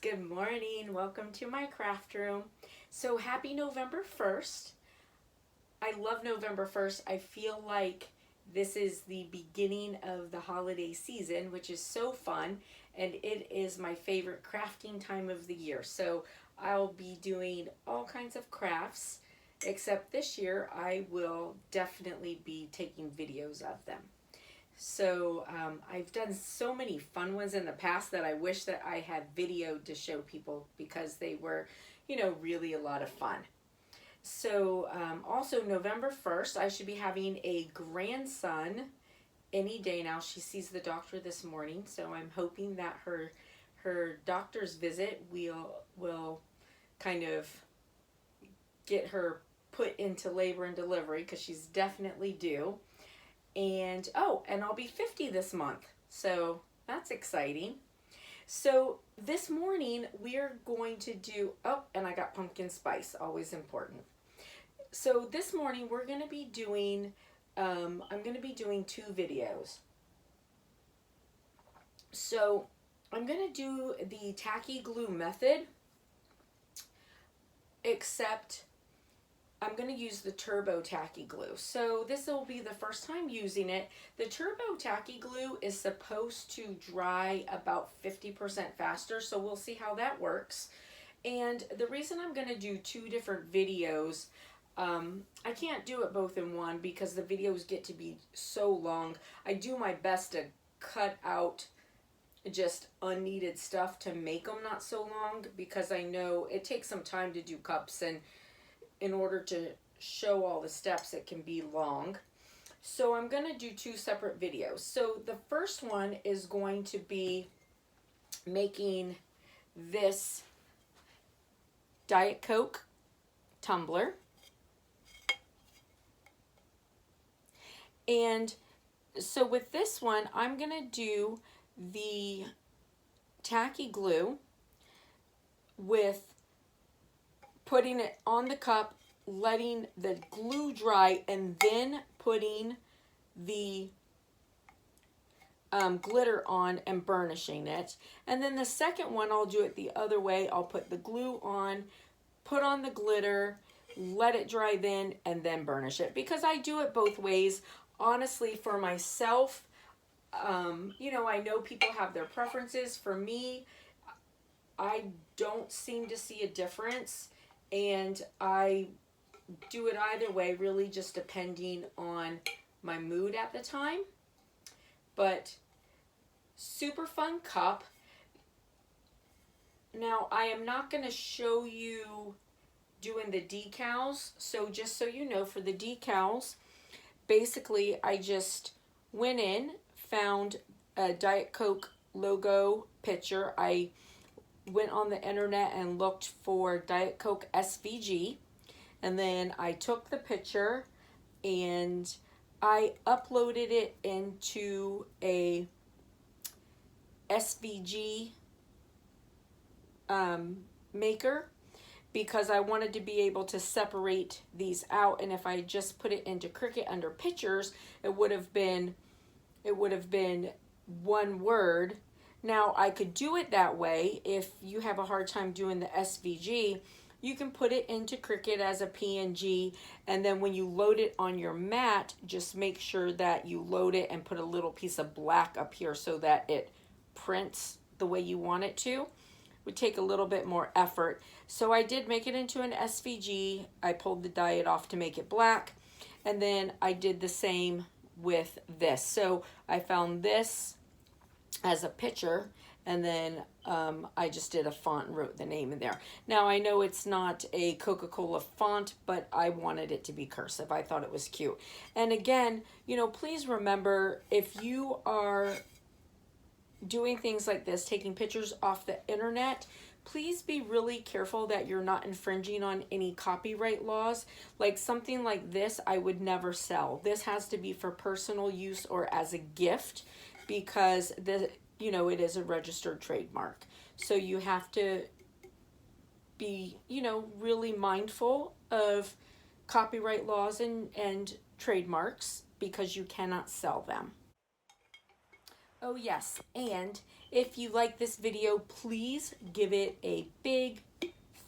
Good morning. Welcome to my craft room. So happy November 1st. I love November 1st. I feel like this is the beginning of the holiday season, which is so fun, and it is my favorite crafting time of the year. So I'll be doing all kinds of crafts, except this year I will definitely be taking videos of them. So I've done so many fun ones in the past that I wish that I had video to show people because they were, really a lot of fun. So also November 1st, I should be having a grandson any day now. She sees the doctor this morning, so I'm hoping that her doctor's visit will kind of get her put into labor and delivery because she's definitely due. And I'll be 50 this month, so that's exciting. So this morning we're going to do, and I got pumpkin spice, always important. So this morning we're going to be doing, I'm going to be doing two videos. So I'm going to do the tacky glue method, except I'm going to use the turbo tacky glue. So this will be the first time using it. The turbo tacky glue is supposed to dry about 50% faster, so we'll see how that works. And the reason I'm going to do two different videos, I can't do it both in one because the videos get to be so long. I do my best to cut out just unneeded stuff to make them not so long because I know it takes some time to do cups, and in order to show all the steps it can be long. So I'm going to do two separate videos. So the first one is going to be making this Diet Coke tumbler. And so with this one, I'm going to do the tacky glue with putting it on the cup, letting the glue dry, and then putting the glitter on and burnishing it. And then the second one, I'll do it the other way. I'll put the glue on, put on the glitter, let it dry then, and then burnish it. Because I do it both ways. Honestly, for myself, I know people have their preferences. For me, I don't seem to see a difference. And I do it either way, really just depending on my mood at the time. But super fun cup. Now, I am not going to show you doing the decals. So just so you know, for the decals, basically I just went in, found a Diet Coke logo picture. I went on the internet and looked for Diet Coke SVG, and then I took the picture and I uploaded it into a SVG maker because I wanted to be able to separate these out, and if I just put it into Cricut under pictures, it would have been one word. Now, I could do it that way. If you have a hard time doing the SVG, you can put it into Cricut as a PNG, and then when you load it on your mat, just make sure that you load it and put a little piece of black up here so that it prints the way you want it to. It would take a little bit more effort. So I did make it into an SVG. I pulled the diet off to make it black, and then I did the same with this. So I found this as a picture, and then I just did a font and wrote the name in there. Now, I know it's not a Coca-Cola font, but I wanted it to be cursive. I thought it was cute. And again, please remember, if you are doing things like this, taking pictures off the internet, please be really careful that you're not infringing on any copyright laws. Like something like this, I would never sell. This has to be for personal use or as a gift, because it is a registered trademark. So you have to be, really mindful of copyright laws and trademarks because you cannot sell them. Oh yes, and if you like this video, please give it a big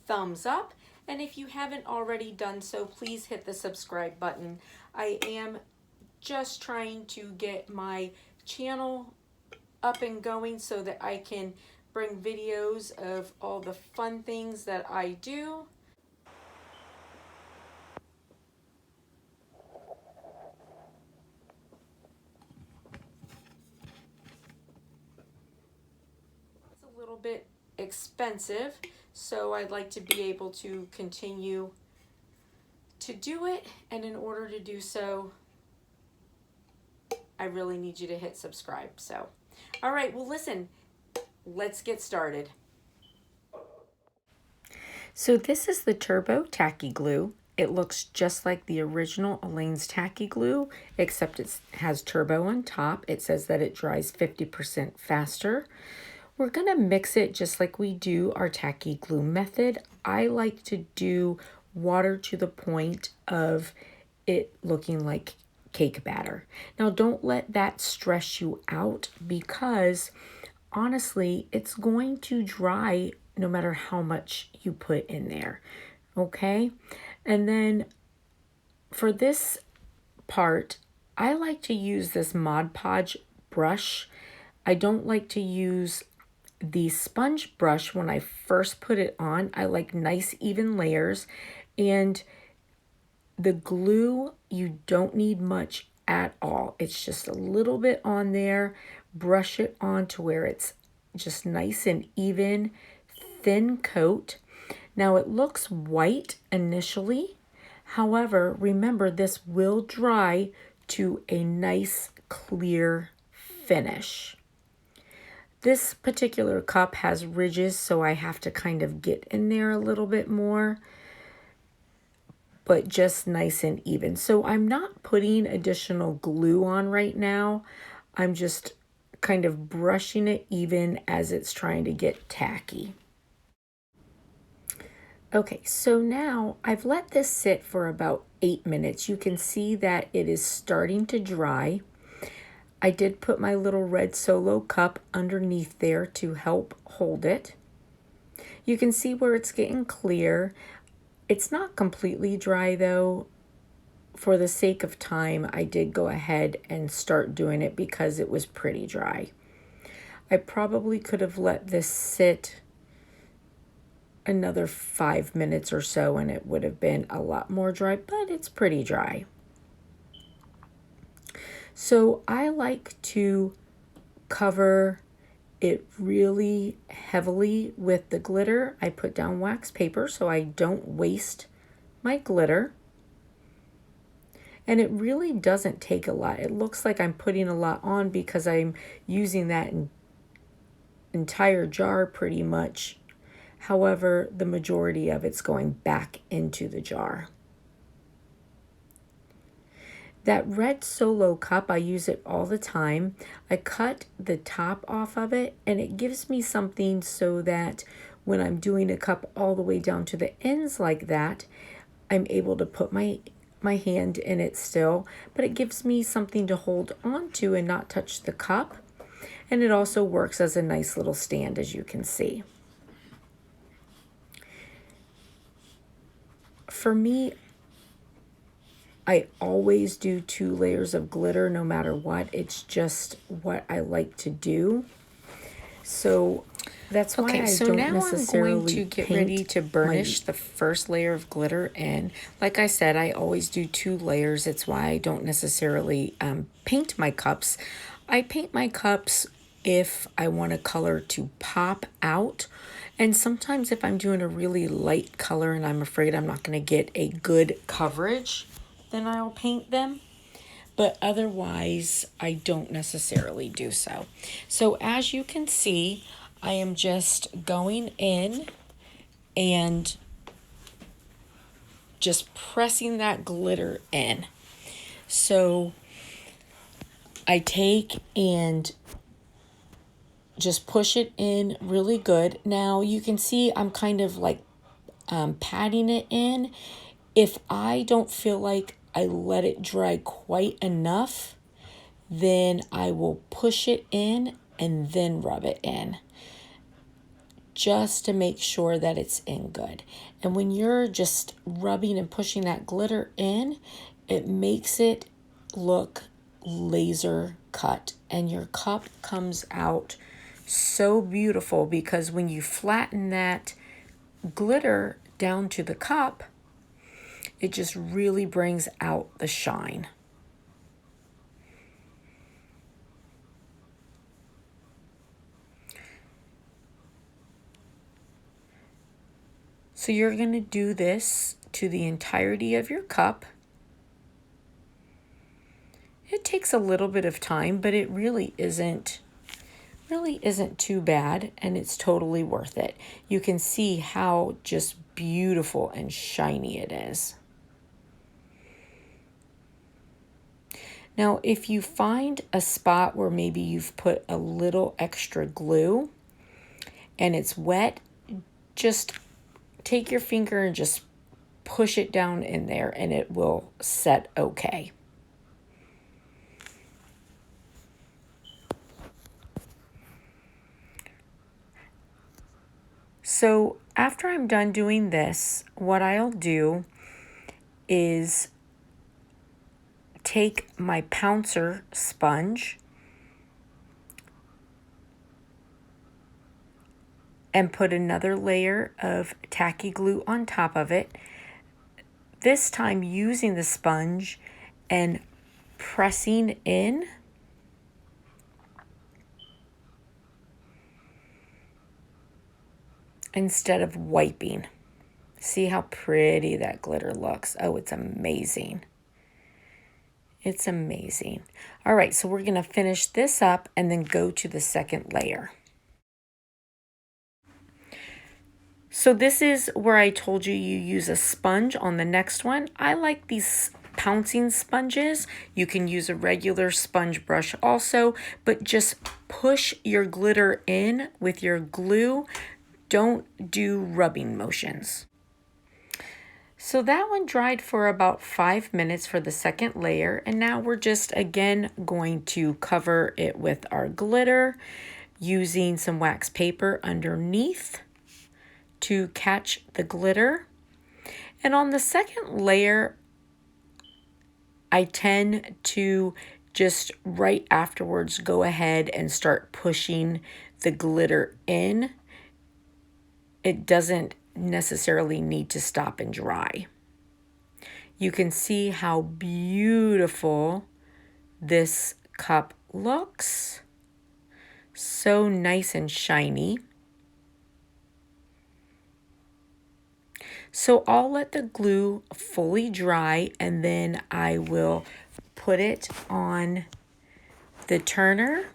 thumbs up. And if you haven't already done so, please hit the subscribe button. I am just trying to get my channel up and going so that I can bring videos of all the fun things that I do. It's a little bit expensive, so I'd like to be able to continue to do it, and in order to do so, I really need you to hit subscribe. So, all right, well, listen, let's get started. So this is the Turbo Tacky Glue. It looks just like the original Elaine's Tacky Glue, except it has turbo on top. It says that it dries 50% faster. We're gonna mix it just like we do our Tacky Glue method. I like to do water to the point of it looking like cake batter. Now don't let that stress you out, because honestly, it's going to dry no matter how much you put in there, okay? And then for this part, I like to use this Mod Podge brush. I don't like to use the sponge brush when I first put it on. I like nice even layers, and the glue, you don't need much at all. It's just a little bit on there. Brush it on to where it's just nice and even, thin coat. Now it looks white initially. However, remember this will dry to a nice clear finish. This particular cup has ridges, so I have to kind of get in there a little bit more, but just nice and even. So I'm not putting additional glue on right now. I'm just kind of brushing it even as it's trying to get tacky. Okay, so now I've let this sit for about 8 minutes. You can see that it is starting to dry. I did put my little red Solo cup underneath there to help hold it. You can see where it's getting clear. It's not completely dry though. For the sake of time, I did go ahead and start doing it because it was pretty dry. I probably could have let this sit another 5 minutes or so and it would have been a lot more dry, but it's pretty dry. So I like to cover it really heavily with the glitter. I put down wax paper so I don't waste my glitter. And it really doesn't take a lot. It looks like I'm putting a lot on because I'm using that entire jar pretty much. However, the majority of it's going back into the jar. That red Solo cup, I use it all the time. I cut the top off of it, and it gives me something so that when I'm doing a cup all the way down to the ends like that, I'm able to put my hand in it still, but it gives me something to hold on to and not touch the cup. And it also works as a nice little stand, as you can see. For me, I always do 2 layers of glitter no matter what. It's just what I like to do. So that's why I don't necessarily I'm going to get ready to burnish the first layer of glitter in. Like I said, I always do 2 layers. It's why I don't necessarily paint my cups. I paint my cups if I want a color to pop out. And sometimes if I'm doing a really light color and I'm afraid I'm not going to get a good coverage, then I'll paint them. But otherwise, I don't necessarily do so. So as you can see, I am just going in and just pressing that glitter in. So I take and just push it in really good. Now you can see I'm kind of like patting it in. If I don't feel like I let it dry quite enough, then I will push it in and then rub it in, just to make sure that it's in good. And when you're just rubbing and pushing that glitter in, it makes it look laser cut, and your cup comes out so beautiful, because when you flatten that glitter down to the cup, it just really brings out the shine. So you're going to do this to the entirety of your cup. It takes a little bit of time, but it really isn't too bad, and it's totally worth it. You can see how just beautiful and shiny it is. Now, if you find a spot where maybe you've put a little extra glue and it's wet, just take your finger and just push it down in there and it will set okay. So after I'm done doing this, what I'll do is take my pouncer sponge and put another layer of tacky glue on top of it, this time using the sponge and pressing in instead of wiping. See how pretty that glitter looks. Oh, it's amazing. It's amazing. All right, so we're going to finish this up and then go to the second layer. So this is where I told you use a sponge on the next one. I like these pouncing sponges. You can use a regular sponge brush also, but just push your glitter in with your glue. Don't do rubbing motions. So that one dried for about 5 minutes for the second layer, and now we're just again going to cover it with our glitter using some wax paper underneath to catch the glitter. And on the second layer, I tend to just right afterwards go ahead and start pushing the glitter in. It doesn't necessarily need to stop and dry. You can see how beautiful this cup looks. So nice and shiny. So I'll let the glue fully dry and then I will put it on the turner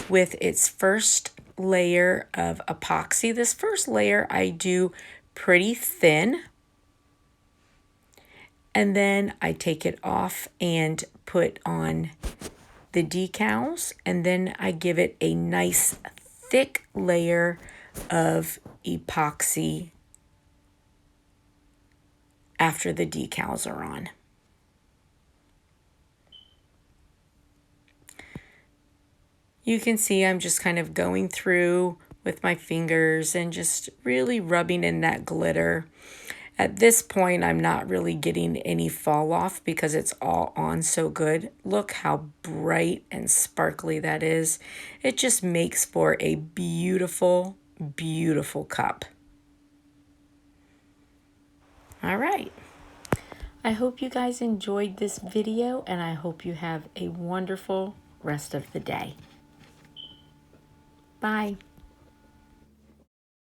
with its first layer of epoxy. This first layer I do pretty thin, and then I take it off and put on the decals, and then I give it a nice thick layer of epoxy after the decals are on. You can see I'm just kind of going through with my fingers and just really rubbing in that glitter. At this point, I'm not really getting any fall off because it's all on so good. Look how bright and sparkly that is. It just makes for a beautiful, beautiful cup. All right. I hope you guys enjoyed this video, and I hope you have a wonderful rest of the day. Bye.